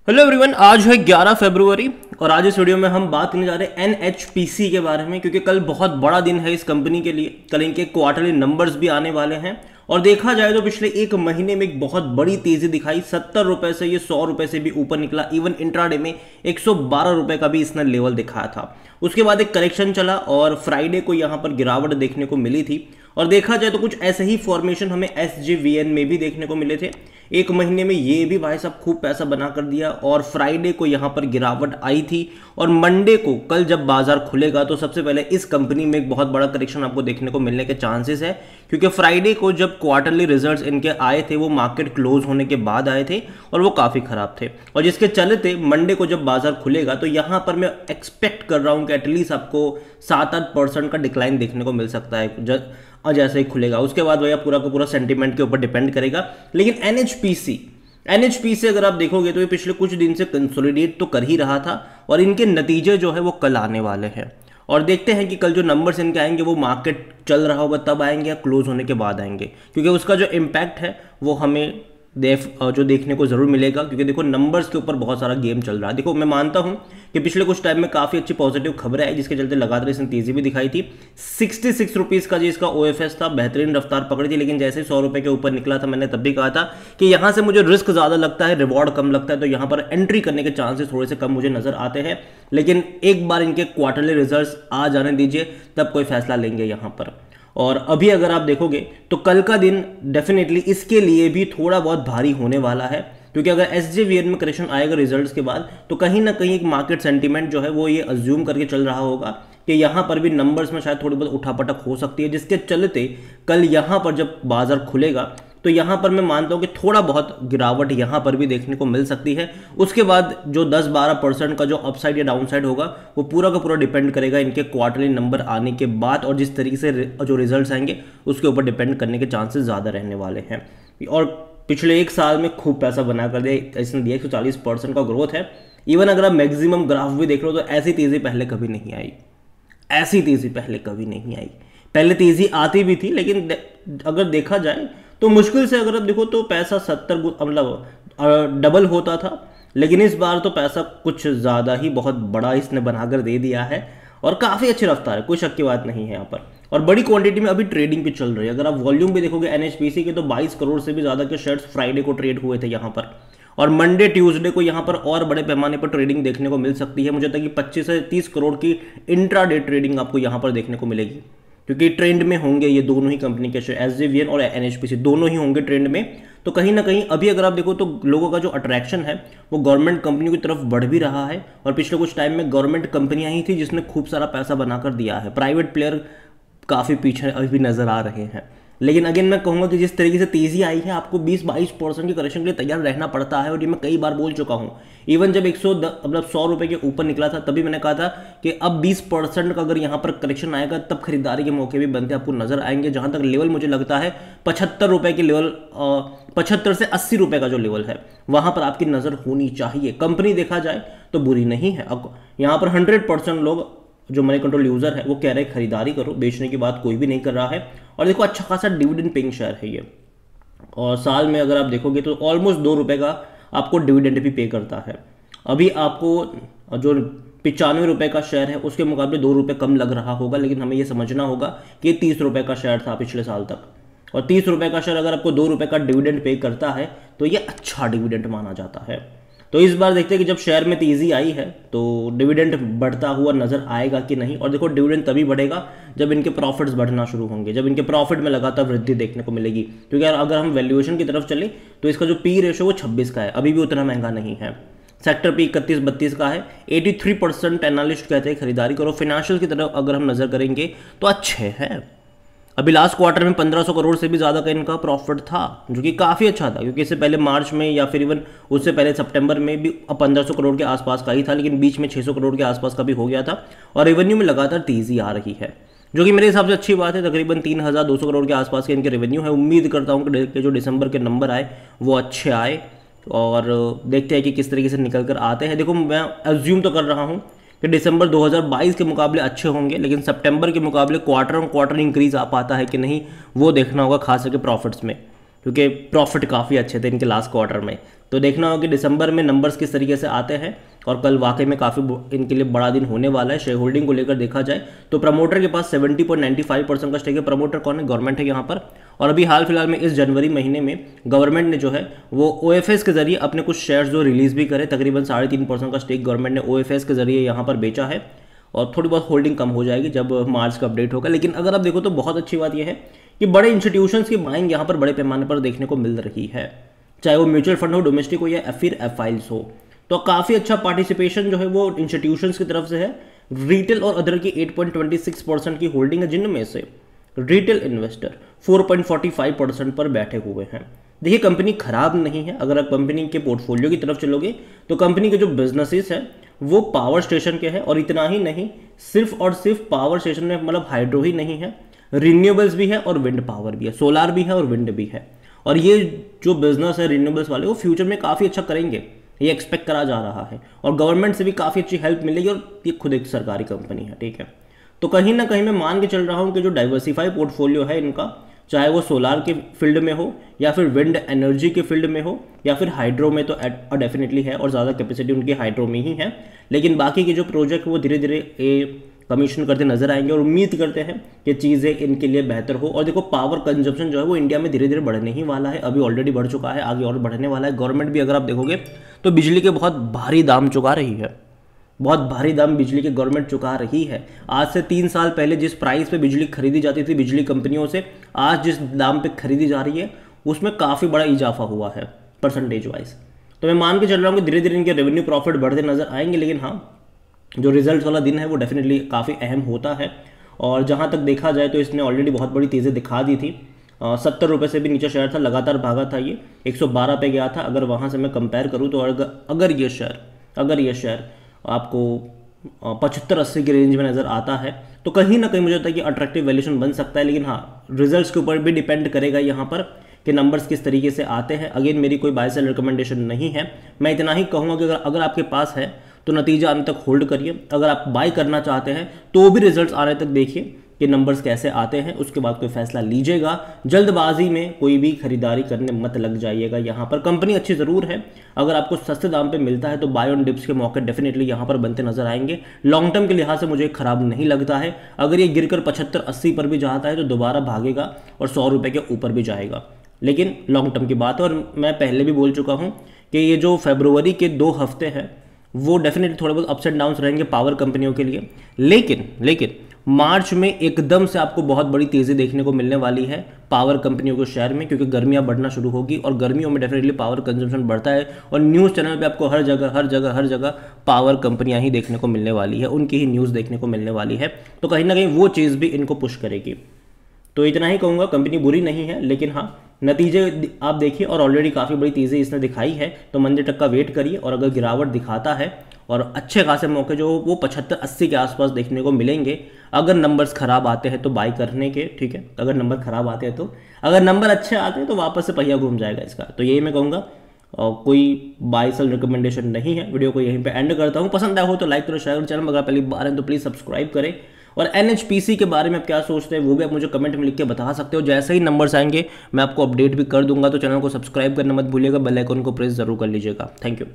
Hello everyone, आज है 11 फरवरी और आज इस वीडियो में हम बात करने जा रहे हैं NHPC के बारे में, क्योंकि कल बहुत बड़ा दिन है इस कंपनी के लिए। कल इनके क्वार्टरली नंबर्स भी आने वाले हैं और देखा जाए तो पिछले एक महीने में एक बहुत बड़ी तेजी दिखाई। 70 रुपए से ये 100 रुपए से भी ऊपर निकला। इवन इंट्राडे में 112 रुपए का भी इसने लेवल दिखाया था। उसके बाद एक करेक्शन चला और फ्राइडे को यहाँ पर गिरावट देखने को मिली थी। और देखा जाए तो कुछ ऐसे ही फॉर्मेशन हमें SJVN में भी देखने को मिले थे। एक महीने में ये भी भाई साहब खूब पैसा बना कर दिया और फ्राइडे को यहाँ पर गिरावट आई थी। और मंडे को कल जब बाजार खुलेगा तो सबसे पहले इस कंपनी में एक बहुत बड़ा करेक्शन आपको देखने को मिलने के चांसेस है, क्योंकि फ्राइडे को जब क्वार्टरली रिजल्ट्स इनके आए थे वो मार्केट क्लोज होने के बाद आए थे और वो काफ़ी ख़राब थे। और जिसके चलते मंडे को जब बाजार खुलेगा तो यहाँ पर मैं एक्सपेक्ट कर रहा हूँ कि एटलीस्ट आपको 7-8% का डिक्लाइन देखने को मिल सकता है जैसे ही खुलेगा। उसके बाद भैया पूरा का पूरा सेंटीमेंट के ऊपर डिपेंड करेगा। लेकिन NHPC अगर आप देखोगे तो ये पिछले कुछ दिन से कंसोलिडेट तो कर ही रहा था और इनके नतीजे जो है वो कल आने वाले हैं। और देखते हैं कि कल जो नंबर्स इनके आएंगे वो मार्केट चल रहा होगा तब आएंगे या क्लोज होने के बाद आएंगे, क्योंकि उसका जो इम्पैक्ट है वो हमें जो देखने को जरूर मिलेगा। क्योंकि देखो नंबर्स के ऊपर बहुत सारा गेम चल रहा है। देखो मैं मानता हूं कि पिछले कुछ टाइम में काफ़ी अच्छी पॉजिटिव खबरें आई, जिसके चलते लगातार इसने तेजी भी दिखाई थी। 66 रुपीज़ का जो इसका OFS था, बेहतरीन रफ्तार पकड़ी थी। लेकिन जैसे 100 रुपये के ऊपर निकला था, मैंने तब भी कहा था कि यहाँ से मुझे रिस्क ज़्यादा लगता है, रिवॉर्ड कम लगता है, तो यहाँ पर एंट्री करने के चांसेस थोड़े से कम मुझे नजर आते हैं। लेकिन एक बार इनके क्वार्टरली रिजल्ट्स आ जाने दीजिए, तब कोई फैसला लेंगे यहाँ पर। और अभी अगर आप देखोगे तो कल का दिन डेफिनेटली इसके लिए भी थोड़ा बहुत भारी होने वाला है, क्योंकि अगर SJVN में करेक्शन आएगा रिजल्ट्स के बाद तो कहीं ना कहीं एक मार्केट सेंटीमेंट जो है वो ये अज्यूम करके चल रहा होगा कि यहाँ पर भी नंबर्स में शायद थोड़ी बहुत उठापटक हो सकती है, जिसके चलते कल यहाँ पर जब बाजार खुलेगा तो यहाँ पर मैं मानता हूँ कि थोड़ा बहुत गिरावट यहाँ पर भी देखने को मिल सकती है। उसके बाद जो 10-12% का जो अपसाइड या डाउनसाइड होगा वो पूरा का पूरा डिपेंड करेगा इनके क्वार्टरली नंबर आने के बाद, और जिस तरीके से जो रिजल्ट्स आएंगे उसके ऊपर डिपेंड करने के चांसेस ज़्यादा रहने वाले हैं। और पिछले एक साल में खूब पैसा बना कर दिया इसने दिया। 140% का ग्रोथ है। इवन अगर आप मैक्सिमम ग्राफ भी देख लो तो ऐसी तेज़ी पहले कभी नहीं आई, ऐसी तेज़ी पहले कभी नहीं आई। पहले तेज़ी आती भी थी, लेकिन अगर देखा जाए तो मुश्किल से अगर आप देखो तो पैसा 70 मतलब डबल होता था। लेकिन इस बार तो पैसा कुछ ज़्यादा ही बहुत बड़ा इसने बनाकर दे दिया है और काफ़ी अच्छी रफ्तार है, कोई शक की बात नहीं है यहाँ पर। और बड़ी क्वांटिटी में अभी ट्रेडिंग भी चल रही है। अगर आप वॉल्यूम भी देखोगे NHPC के तो 22 करोड़ से भी ज़्यादा के शेयर्स फ्राइडे को ट्रेड हुए थे यहाँ पर। और मंडे ट्यूसडे को यहाँ पर और बड़े पैमाने पर ट्रेडिंग देखने को मिल सकती है। मुझे लगता है कि 25 से 30 करोड़ की इंट्राडे ट्रेडिंग आपको यहाँ पर देखने को मिलेगी, क्योंकि ट्रेंड में होंगे ये दोनों ही कंपनी के शेयर, SJVN और NHPC दोनों ही होंगे ट्रेंड में। तो कहीं ना कहीं अभी अगर आप देखो तो लोगों का जो अट्रैक्शन है वो गवर्नमेंट कंपनियों की तरफ बढ़ भी रहा है। और पिछले कुछ टाइम में गवर्नमेंट कंपनियां ही थी जिसने खूब सारा पैसा बनाकर दिया है। प्राइवेट प्लेयर काफ़ी पीछे अभी नजर आ रहे हैं। लेकिन अगेन मैं कहूँगा कि जिस तरीके से तेज़ी आई है, आपको 20-22% की करेक्शन के लिए तैयार रहना पड़ता है। और ये मैं कई बार बोल चुका हूँ। इवन जब 100 रुपये के ऊपर निकला था तभी मैंने कहा था कि अब 20% का अगर यहाँ पर करेक्शन आएगा तब खरीदारी के मौके भी बनते आपको नजर आएंगे। जहाँ तक लेवल मुझे लगता है 75 रुपये के लेवल, 75 से 80 रुपये का जो लेवल है वहाँ पर आपकी नज़र होनी चाहिए। कंपनी देखा जाए तो बुरी नहीं है। अब यहाँ पर 100% लोग जो मनी कंट्रोल यूजर है वो कह रहे हैं खरीदारी करो, बेचने की बात कोई भी नहीं कर रहा है। और देखो अच्छा खासा डिविडेंड पेइंग शेयर है ये, और साल में अगर आप देखोगे तो ऑलमोस्ट 2 रुपये का आपको डिविडेंड भी पे करता है। अभी आपको जो 95 रुपये का शेयर है उसके मुकाबले 2 रुपये कम लग रहा होगा, लेकिन हमें ये समझना होगा कि 30 रुपये का शेयर था पिछले साल तक। और 30 रुपये का शेयर अगर आपको 2 रुपये का डिविडेंड पे करता है तो ये अच्छा डिविडेंड माना जाता है। तो इस बार देखते हैं कि जब शेयर में तेज़ी आई है तो डिविडेंड बढ़ता हुआ नजर आएगा कि नहीं। और देखो डिविडेंड तभी बढ़ेगा जब इनके प्रॉफिट्स बढ़ना शुरू होंगे, जब इनके प्रॉफिट में लगातार वृद्धि देखने को मिलेगी। क्योंकि अगर हम वैल्यूएशन की तरफ चले तो इसका जो P रेशो वो 26 का है, अभी भी उतना महंगा नहीं है। सेक्टर P 31-32 का है। 83% एनालिस्ट कहते हैं खरीदारी करो। फिनेंशियल की तरफ अगर हम नजर करेंगे तो अच्छे हैं। अभी लास्ट क्वार्टर में 1500 करोड़ से भी ज़्यादा का इनका प्रॉफिट था, जो कि काफ़ी अच्छा था। क्योंकि इससे पहले मार्च में या फिर इवन उससे पहले सितंबर में भी 1500 करोड़ के आसपास का ही था, लेकिन बीच में 600 करोड़ के आसपास का भी हो गया था। और रेवेन्यू में लगातार तेज़ी आ रही है, जो कि मेरे हिसाब से अच्छी बात है। तकरीबन 3200 करोड़ के आसपास के इनके रेवेन्यू है। उम्मीद करता हूँ कि जो दिसंबर के नंबर आए वो अच्छे आए, और देखते हैं कि किस तरीके से निकल कर आते हैं। देखो मैं एज्यूम तो कर रहा हूँ कि दिसंबर 2022 के मुकाबले अच्छे होंगे, लेकिन सितंबर के मुकाबले क्वार्टर ऑन क्वार्टर इंक्रीज आ पाता है कि नहीं वो देखना होगा, खास करके प्रॉफिट्स में। क्योंकि प्रॉफिट काफ़ी अच्छे थे इनके लास्ट क्वार्टर में। तो देखना होगा कि दिसंबर में नंबर्स किस तरीके से आते हैं। और कल वाकई में काफ़ी इनके लिए बड़ा दिन होने वाला है। शेयर होल्डिंग को लेकर देखा जाए तो प्रमोटर के पास 70.95% का स्टेक है। प्रमोटर कौन है? गवर्नमेंट है यहाँ पर। और अभी हाल फिलहाल में इस जनवरी महीने में गवर्नमेंट ने जो है वो OFS के जरिए अपने कुछ शेयर्स जो रिलीज भी करे, तकरीबन 3.5% का स्टेक गवर्नमेंट ने OFS के जरिए यहाँ पर बेचा है। और थोड़ी बहुत होल्डिंग कम हो जाएगी जब मार्च का अपडेट होगा। लेकिन अगर आप देखो तो बहुत अच्छी बात यह है कि बड़े इंस्टीट्यूशंस की बाइंग यहाँ पर बड़े पैमाने पर देखने को मिल रही है, चाहे वो म्यूचुअल फंड हो, डोमेस्टिक हो या फिर FIs हो। तो काफ़ी अच्छा पार्टिसिपेशन जो है वो इंस्टीट्यूशंस की तरफ से है। रिटेल और अदर की 8.26% की होल्डिंग है, जिनमें से रिटेल इन्वेस्टर 4.45% पर बैठे हुए हैं। देखिए कंपनी खराब नहीं है। अगर आप कंपनी के पोर्टफोलियो की तरफ चलोगे तो कंपनी के जो बिजनेसेस है वो पावर स्टेशन के हैं। और इतना ही नहीं, सिर्फ और सिर्फ पावर स्टेशन में मतलब हाइड्रो ही नहीं है, रिन्यूएबल्स भी है और विंड पावर भी है, सोलार भी है और विंड भी है। और ये जो बिजनेस है रिन्यूएबल्स वाले वो फ्यूचर में काफ़ी अच्छा करेंगे, ये एक्सपेक्ट करा जा रहा है। और गवर्नमेंट से भी काफ़ी अच्छी हेल्प मिलेगी और ये खुद एक सरकारी कंपनी है, ठीक है। तो कहीं ना कहीं मैं मान के चल रहा हूँ कि जो डाइवर्सिफाई पोर्टफोलियो है इनका, चाहे वो सोलार के फील्ड में हो या फिर विंड एनर्जी के फील्ड में हो या फिर हाइड्रो में, तो डेफिनेटली है और ज़्यादा कैपेसिटी उनकी हाइड्रो में ही है। लेकिन बाकी के जो प्रोजेक्ट वो धीरे धीरे कमीशन करते नजर आएंगे और उम्मीद करते हैं कि चीज़ें इनके लिए बेहतर हो। और देखो पावर कंजप्शन जो है वो इंडिया में धीरे धीरे बढ़ने ही वाला है, अभी ऑलरेडी बढ़ चुका है, आगे और बढ़ने वाला है। गवर्नमेंट भी अगर आप देखोगे तो बिजली के बहुत भारी दाम चुका रही है, बहुत भारी दाम बिजली के गवर्नमेंट चुका रही है। आज से 3 साल पहले जिस प्राइस पे बिजली खरीदी जाती थी बिजली कंपनियों से, आज जिस दाम पे खरीदी जा रही है उसमें काफ़ी बड़ा इजाफा हुआ है परसेंटेज वाइज। तो मैं मान के चल रहा हूँ कि धीरे धीरे इनके रेवेन्यू प्रॉफिट बढ़ते नजर आएंगे। लेकिन हाँ, जो रिजल्ट वाला दिन है वो डेफिनेटली काफ़ी अहम होता है। और जहाँ तक देखा जाए तो इसने ऑलरेडी बहुत बड़ी तेज़ी दिखा दी थी। 70 रुपये से भी नीचे शेयर था, लगातार भागा था, ये 112 पे गया था। अगर वहाँ से मैं कंपेयर करूँ तो अगर ये शेयर आपको 75-80 की रेंज में नज़र आता है तो कहीं ना कहीं मुझे लगता है कि अट्रैक्टिव वैल्यूशन बन सकता है। लेकिन हाँ, रिजल्ट्स के ऊपर भी डिपेंड करेगा यहाँ पर कि नंबर्स किस तरीके से आते हैं। अगेन मेरी कोई बाय सेल रिकमेंडेशन नहीं है, मैं इतना ही कहूँगा कि अगर आपके पास है तो नतीजा आने तक होल्ड करिए। अगर आप बाय करना चाहते हैं तो भी रिजल्ट्स आने तक देखिए कि नंबर्स कैसे आते हैं, उसके बाद कोई फैसला लीजिएगा। जल्दबाजी में कोई भी खरीदारी करने मत लग जाइएगा। यहाँ पर कंपनी अच्छी ज़रूर है, अगर आपको सस्ते दाम पे मिलता है तो बाय ऑन डिप्स के मौके डेफिनेटली यहाँ पर बनते नजर आएंगे। लॉन्ग टर्म के लिहाज से मुझे खराब नहीं लगता है। अगर ये गिरकर 75-80 पर भी जाता है तो दोबारा भागेगा और 100 रुपये के ऊपर भी जाएगा, लेकिन लॉन्ग टर्म की बात है। और मैं पहले भी बोल चुका हूँ कि ये जो फरवरी के 2 हफ्ते हैं वो डेफिनेटली थोड़े बहुत अप्स एंड डाउन्स रहेंगे पावर कंपनियों के लिए। लेकिन मार्च में एकदम से आपको बहुत बड़ी तेज़ी देखने को मिलने वाली है पावर कंपनियों के शेयर में, क्योंकि गर्मियां बढ़ना शुरू होगी और गर्मियों में डेफिनेटली पावर कंजम्पशन बढ़ता है। और न्यूज़ चैनल पे आपको हर जगह पावर कंपनियां ही देखने को मिलने वाली है, उनकी ही न्यूज़ देखने को मिलने वाली है। तो कहीं ना कहीं वो चीज़ भी इनको पुश करेगी। तो इतना ही कहूँगा, कंपनी बुरी नहीं है, लेकिन हाँ नतीजे आप देखिए और ऑलरेडी काफ़ी बड़ी तेज़ी इसने दिखाई है। तो मंदी तक का वेट करिए और अगर गिरावट दिखाता है और अच्छे खासे मौके जो वो 75-80 के आसपास देखने को मिलेंगे। अगर नंबर्स खराब आते हैं तो बाई करने के, ठीक है। अगर नंबर खराब आते हैं तो, अगर नंबर अच्छे आते हैं तो वापस से पहिया घूम जाएगा इसका। तो यही मैं कहूँगा, कोई बाय सेल रिकमेंडेशन नहीं है। वीडियो को यहीं पे एंड करता हूँ। पसंद आया हो तो लाइक करो, शेयर करो, चैनल में अगर पहली बार है तो प्लीज़ सब्सक्राइब करें। और NHPC के बारे में आप क्या सोचते हैं वो भी आप मुझे कमेंट में लिख के बता सकते हो। जैसे ही नंबर्स आएंगे मैं आपको अपडेट भी कर दूंगा। तो चैनल को सब्सक्राइब करना मत भूलिएगा, बेल आइकन को प्रेस जरूर कर लीजिएगा। Thank you.